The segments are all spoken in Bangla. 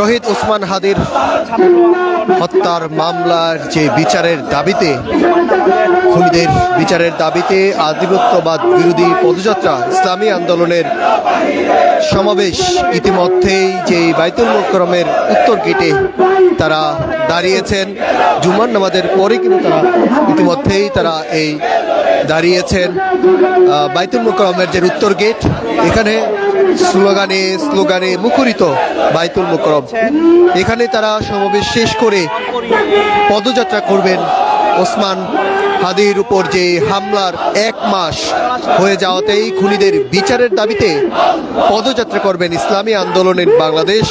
শহীদ ওসমান হাদির হত্যার মামলার যে বিচারের দাবিতে, খুনিদের বিচারের দাবিতে আধিপত্যবাদ বিরোধী পদযাত্রা, ইসলামী আন্দোলনের সমাবেশ ইতিমধ্যেই যে বাইতুল মোকাররমের উত্তর গেটে তারা দাঁড়িয়েছেন। জুমার নামাজের পরে কিন্তু তারা ইতিমধ্যেই এই দাঁড়িয়েছেন বাইতুল মোকাররমের যে উত্তর গেট, এখানে স্লোগানে মুখরিত বাইতুল মোকাররম। এখানে তারা সমাবেশ শেষ করে পদযাত্রা করবেন। ওসমান হাদির উপর যে হামলার 1 মাস হয়ে যাওয়াতেই খুনিদের বিচারের দাবিতে পদযাত্রা করবেন ইসলামী আন্দোলনের বাংলাদেশ।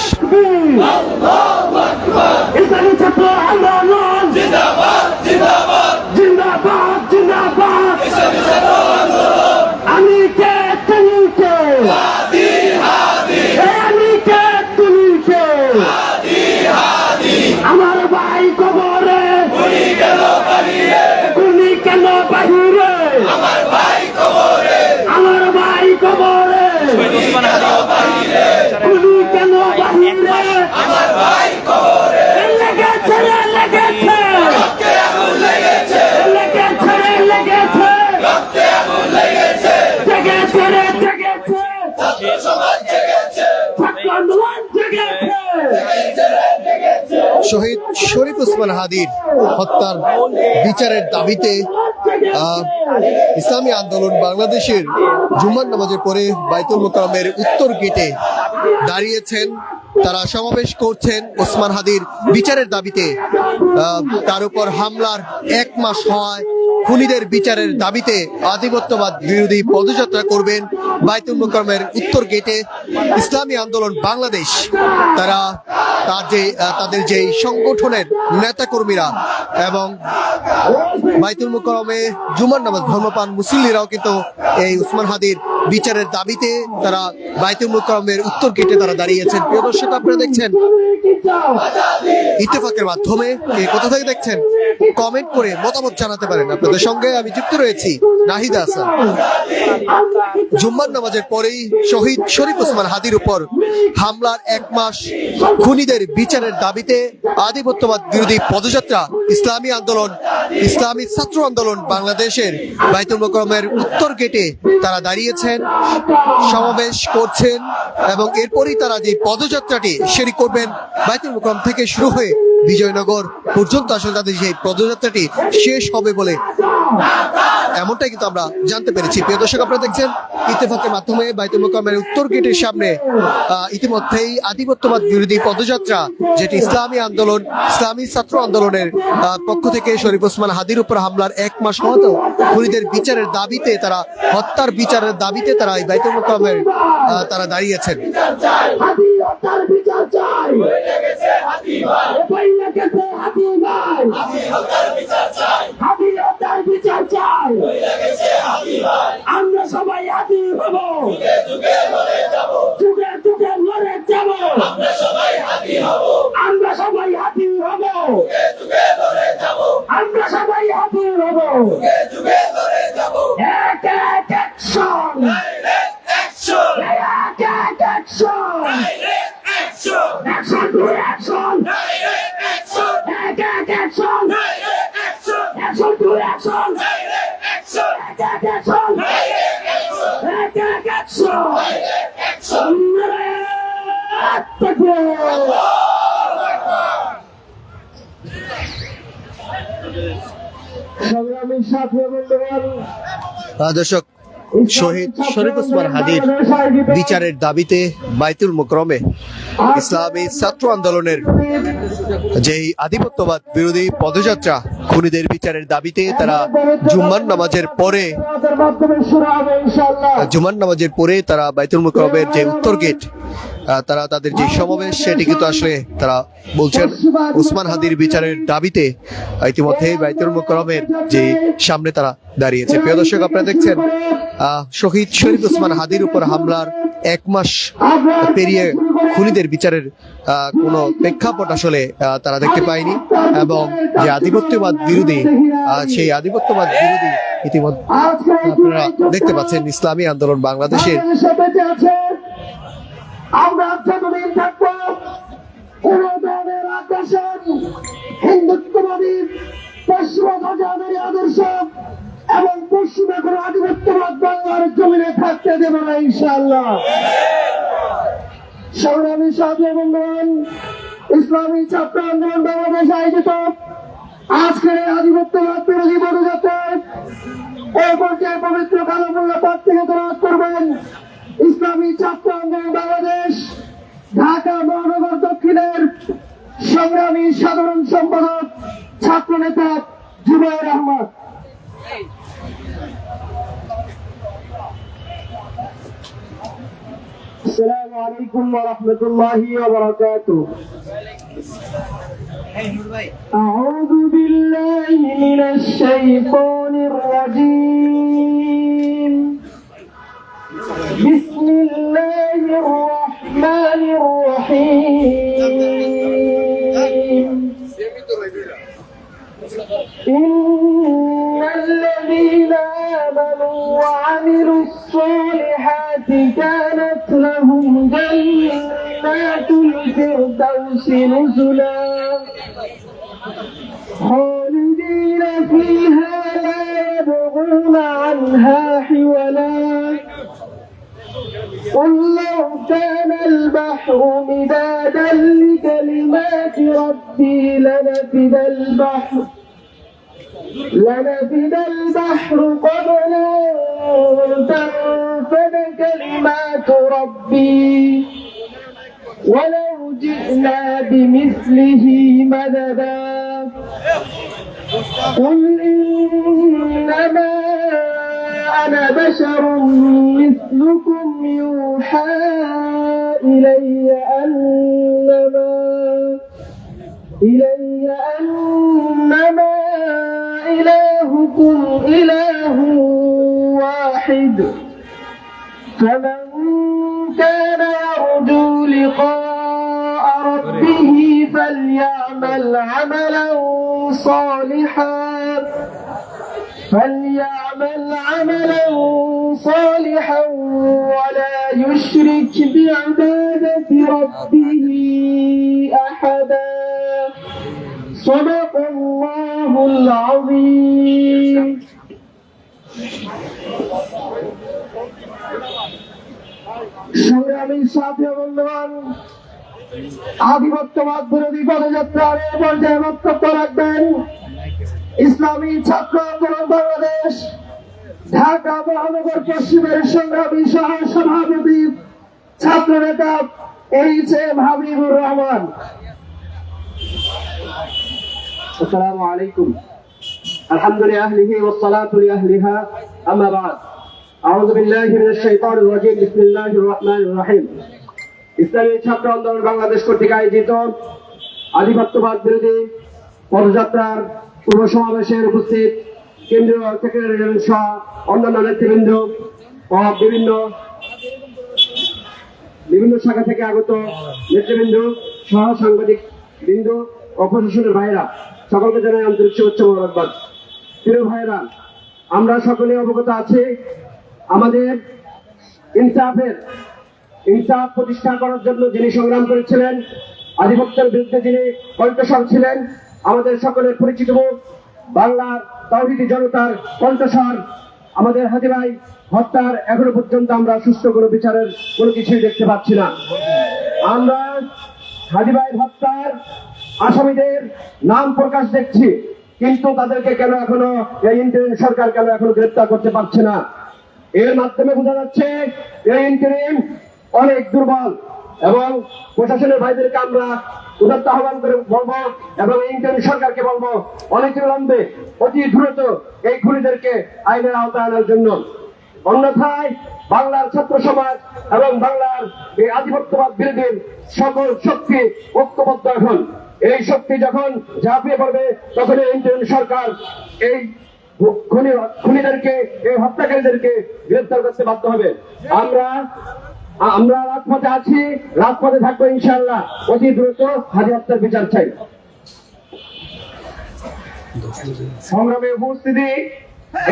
আমার ভাই কবরে গুলি গেল বাহিরে, গুলি কেন বাহিরে, আমার ভাই কবরে, আমার ভাই কবরে গুলি কেন বাহিরে, গুলি কেন বাহিরে, আমার ভাই কবরে লেগেছে রে লেগেছে, রক্তে আগুন লেগেছে, লেগেছে রে লেগেছে, রক্তে আগুন লেগেছে, জেগেছে রে জেগেছে, ছাত্র সমাজ জেগেছে, ছাত্র আন্দোলন জেগেছে। শহীদ শরীফ ওসমান হাদির হত্যার বিচারের দাবিতে ইসলামী আন্দোলন বাংলাদেশের জুমার নামাজের পরে বাইতুল মোকাররমের উত্তর গেটে দাঁড়িয়েছেন। তারা সমাবেশ করছেন ওসমান হাদির বিচারের দাবিতে। তার উপর হামলার 1 মাস হওয়ায় খুনিদের বিচারের দাবিতে আধিপত্যবাদ বিরোধী পদযাত্রা করবেন বাইতুল মোকাররমের উত্তর গেটে ইসলামী আন্দোলন বাংলাদেশ। তারা তাদের যে সংগঠনের নেতাকর্মীরা এবং বাইতুল মোকাররমে জুমার নামাজ ধর্মপ্রাণ মুসল্লিরাও কিন্তু এই ওসমান হাদির বিচারের দাবিতে তারা বাইতুল মোকাররমের উত্তর গেটে তারা দাঁড়িয়েছেন। প্রিয় দর্শক, আপনারা দেখছেন ইত্তেফাকের মাধ্যমে। কে কোথা থেকে দেখছেন কমেন্ট করে মতামত জানাতে পারেন। আপনাদের সঙ্গে আমি যুক্ত রয়েছি নাহিদা হাসান। জুম্মার নামাজের পরেই শহীদ শরীফ ওসমান হাদির উপর হামলার 1 মাস, খুনিদের বিচারের দাবিতে আধিপত্যবাদ বিরোধী পদযাত্রা ইসলামী আন্দোলন, ইসলামী ছাত্র আন্দোলন বাংলাদেশের বাইতুল মোকাররমের উত্তর গেটে তারা দাঁড়িয়েছেন, সমাবেশ করছেন এবং এরপরই তারা যে পদযাত্রাটি সেটি করবেন বাইতুল মোকাররম থেকে শুরু হয়ে বিজয়নগর পর্যন্ত। আসলে তাদের সেই পদযাত্রাটি শেষ হবে বলে এমনটাই কিন্তু আমরা জানতে পেরেছি। প্রিয় দর্শক, আপনারা দেখছেন ইত্তেফাকের মাধ্যমে বাইতুল মোকাররমের উত্তর গেটের সামনে ইতিমধ্যেই আধিপত্যবাদ বিরোধী পদযাত্রা, যেটি ইসলামী আন্দোলন, ইসলামী ছাত্র আন্দোলনের পক্ষ থেকে শরীফ ওসমান হাদির উপর হামলার 1 মাস হওয়াতেও খুনিদের বিচারের দাবিতে, তারা হত্যার বিচারের দাবিতে তারা এই বাইতুল মোকাররমের তারা দাঁড়িয়েছেন। আমরা সবাই হাতি হব, যুগে যুগে লড়ে যাব, আমরা সবাই হাতি হব, আমরা সবাই হাতি হব, আমরা সবাই হাতি হব, যুগে লড়ে যাব। এক এক অ্যাকশন, অ্যাকশন, এক এক অ্যাকশন, অ্যাকশন টু অ্যাকশন, এক এক অ্যাকশন, অ্যাকশন টু অ্যাকশন, এক এক অ্যাকশন, এক এক অ্যাকশন। সংগ্রামী সাথী বন্ধুগণ, দর্শক, শহীদ শরীফ ওসমান হাদির বিচারের দাবিতে বাইতুল মোকাররমে ইসলামী ছাত্র আন্দোলনের যেই আধিপত্যবাদ বিরোধী পদযাত্রা, খুনিদের বিচারের দাবিতে তারা জুম্মার নামাজের পরে তারা বাইতুল মোকাররমের যে উত্তর গেট, তারা তাদের যে সমাবেশ সেটি কিন্তু আসলে তারা বলছেন ওসমান হাদির বিচারের দাবিতে ইতিমধ্যে বাইতুল মোকাররমের যে সামনে তারা দাঁড়িয়েছে। প্রিয় দর্শক, আপনারা দেখছেন শহীদ শরীফ ওসমান হাদির উপর হামলার 1 মাস পেরিয়ে খুনিদের বিচারের কোনো প্রেক্ষাপট আসলে তারা দেখতে পায়নি এবং যে আধিপত্যবাদ বিরোধী, সেই আধিপত্যবাদ বিরোধী ইতিমধ্যে আপনারা দেখতে পাচ্ছেন ইসলামী আন্দোলন বাংলাদেশের। আমরা যতদিন থাকবো দেশের হিন্দুত্ববাদী পশ্চিমবঙ্গের আদর্শ এবং পশ্চিমে কোনো আধিপত্যবাদ বাংলার জমিনে থাকতে দেবে না ইনশাআল্লাহ। সংগ্রামী সাথী বন্ধুগণ, ইসলামী ছাত্র আন্দোলন বাংলাদেশ আয়োজিত আজকের এই আধিপত্যবাদ বিরোধী পদযাত্রায় এই পর্যায়ে পবিত্র কালামুল্লাহ পাঠ থেকে তেলাওয়াত করবেন ইসলামী ছাত্র আন্দোলন বাংলাদেশ ঢাকা মহানগর দক্ষিণের সংগ্রামী সাধারণ সম্পাদক ছাত্র নেতা জুবায়ের আহমদ। السلام عليكم ورحمة الله وبركاته. أعوذ بالله من الشيطان الرجيم. بسم الله الرحمن الرحيم. إن الذين آمنوا وعملوا الصالحات كانت لهم جنات الفردوس نزلا خالدين فيها لا يبغون عنها حولا قل لو كان البحر مدادا لكلمات ربي لنفد البحر قبل أن تنفد كلمات ربي ولو جئنا بمثله مددا قل إنما أنا بشر مثلكم يوحى إلي أنما إلهكم إله واحد فمن كان يرجو لقاء ربه فليعمل عملا صالحا ولا يشرك بعبادة ربه أحدا صدق الله العظيم. সংগ্রামী সাথী বন্ধুগণ, আধিপত্যবাদ বিরোধী পদযাত্রার এই পর্যায়ে বক্তব্য রাখবেন ইসলামী ছাত্র আন্দোলন বাংলাদেশ ঢাকা মহানগর পশ্চিমের সংগ্রামী সহ সভাপতি ছাত্র নেতা এইচ.এম. হাবিবুর রহমান। আসসালামু আলাইকুম। আলহামদুলিল্লাহ والصلاة لأهلها أما بعد أعوذ بالله من الشيطان الرجيم بسم الله الرحمن الرحيم. ইসলামী ছাত্র আন্দোলন বাংলাদেশ কর্তৃক আয়োজিত আধিপত্যবাদ বিরোধী পদযাত্রার পূর্ব সমাবেশের উপস্থিত কেন্দ্রীয় সেক্রেটারি সহ অন্যান্য নেতৃবৃন্দ ও বিভিন্ন শাখা থেকে আগত নেতৃবৃন্দ সহ সাংবাদিক বৃন্দ ও প্রশাসনের ভাইরা, সকলকে জানাই আন্তরিক শুভেচ্ছা ও মোবারকবাদ। প্রিয় ভাইরা, আমরা সকলে অবগত আছি আমাদের ইনসাফ প্রতিষ্ঠা করার জন্য যিনি সংগ্রাম করেছিলেন, আধিপত্যের বিরুদ্ধে যিনি কণ্ঠস্বর ছিলেন, আমাদের সকলের পরিচিত মুখ, বাংলার তাওহীদি জনতার কণ্ঠস্বর আমাদের হাদি ভাই হত্যার এখনো পর্যন্ত আমরা সুষ্ঠু কোনো বিচারের কোনো কিছুই দেখতে পাচ্ছি না। আমরা হাদি ভাই হত্যার আসামিদের নাম প্রকাশ দেখছি, কিন্তু তাদেরকে কেন এখনো এই ইন্টারিম সরকার কেন এখনো গ্রেফতার করতে পারছে না? এর মাধ্যমে বোঝা যাচ্ছে এই ইন্টারিম অনেক দুর্বল, এবং প্রশাসনের ভাইদেরকে আমরা উদাত্ত আহ্বান করে বলবো এবং ইন্টারিম সরকারকে বলবো অনতিবিলম্বে অতি দ্রুত এই খুনিদেরকে আইনের আওতায় আনার জন্য। অন্যথায় বাংলার ছাত্র সমাজ এবং বাংলার এই আধিপত্যবাদ বিরোধী সকল শক্তি ঐক্যবদ্ধ এখন। এই শক্তি যখন ঝাঁপিয়ে পড়বে তখন এই ইন্টারিম সরকার এই খুনিদেরকে, এই হত্যাকারীদেরকে গ্রেফতার করতে বাধ্য হবে। আমরা রাজপথে আছি, রাজপথে থাকবো ইনশাআল্লাহ। অতি দ্রুত হাদি হত্যার বিচার চাই। সংগ্রামে উপস্থিতি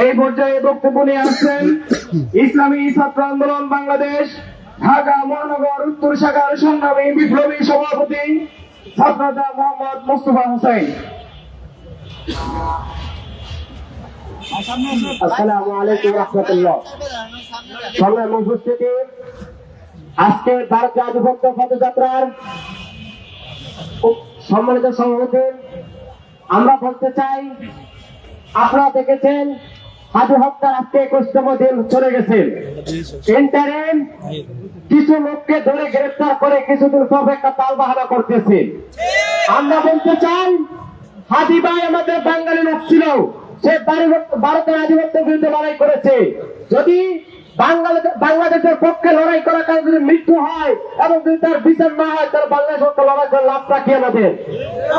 এই পর্যায়ে বক্তব্য নিয়ে আসছেন ইসলামী ছাত্র আন্দোলন বাংলাদেশ ঢাকা মহানগর উত্তর শাখার সংগ্রামী বিপ্লবী সভাপতি ছাত্রনেতা মোহাম্মদ মোস্তফা হোসেন। আসসালামু আলাইকুম রহমতুল্লাহ। সংগ্রামী উপস্থিতি, আজকে ভারতীয় আধিপত্য পদযাত্রার সম্মানিত সভাপতি, আমরা বলতে চাই, আপনারা দেখেছেন হাদি হত্যার আজকে 21তম দিন চলে গেছে। ইন্টারিম কিছু লোককে ধরে গ্রেফতার করে কিছুদিন পর একটা তালবাহানা করতেছে। আমরা বলতে চাই, হাদি ভাই আমাদের বাঙালি লোক ছিল, সে ভারতের আধিপত্যের বিরুদ্ধে লড়াই করেছে। যদি বাংলাদেশের পক্ষে লড়াই করার কারণে যদি মৃত্যু হয় এবং যদি তার বিচার না হয়, তার বাংলাদেশ পক্ষে লড়াই করে লাভটা কি আমাদের?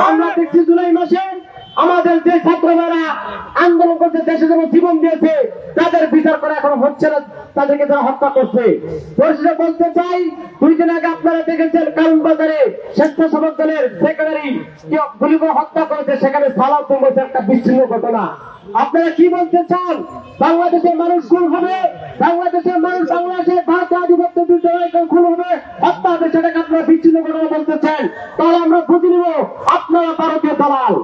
আমরা দেখছি জুলাই মাসে আমাদের যে ছাত্ররা আন্দোলন করছে, দেশের জন্য জীবন দিয়েছে, তাদের বিচার করা এখন হচ্ছে না, তাদেরকে যারা হত্যা করছে। পরিশেষে বলতে চাই, 2 দিন আগে আপনারা দেখেছেন কারণ বাজারে স্বেচ্ছাসেবক দলের সেক্রেটারি গুলি করে হত্যা করেছে, সেখানে সালাউদ্দিন বলছে একটা বিচ্ছিন্ন ঘটনা। আপনারা কি বলতে চান? বাংলাদেশের মানুষ খুন হবে, বাংলাদেশের মানুষ বাংলাদেশের ভারতীয় আধিপত্যের বিরুদ্ধে খুন হবে, হত্যা হবে, সেটাকে আপনারা বিচ্ছিন্ন ঘটনা বলতে চান, তাহলে আমরা বুঝে নিব আপনারা ভারতীয় দালাল।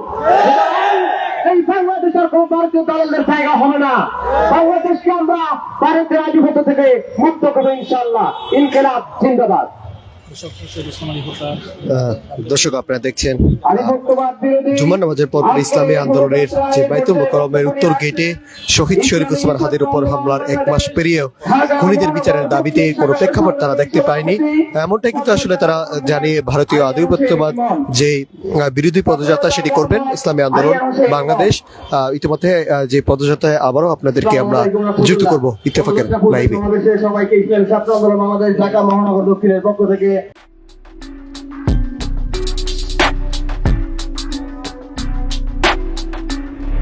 এই বাংলাদেশের কোন ভারতীয় দালালদের জায়গা হবে না। বাংলাদেশকে আমরা ভারতের আধিপত্য থেকে মুক্ত করবো ইনশাআল্লাহ। ইনকিলাব জিন্দাবাদ। দর্শক, আপনারা দেখছেন আধিপত্যবাদ বিরোধী জুমার নামাজের পর ইসলামী আন্দোলনের যে বাইতুল মোকাররমের উত্তর গেটে শহীদ শরীফ ওসমান হাদির উপর হামলার 1 মাস পেরিয়েও খুনিদের বিচারের দাবিতে কোনো প্রেক্ষাপট তারা দেখতে পায়নি। এমনটাই কিন্তু আসলে তারা জানিয়ে ভারতীয় আধিপত্যবাদ যে বিরোধী পদযাত্রা সেটি করবেন ইসলামী আন্দোলন বাংলাদেশ। ইতিমধ্যে যে পদযাত্রায় আবারও আপনাদেরকে আমরা যুক্ত করব ইত্তেফাকের লাইভে। সবাইকে ইসলামী ছাত্র আন্দোলন বাংলাদেশ ঢাকা মহানগর দক্ষিণের পক্ষ থেকে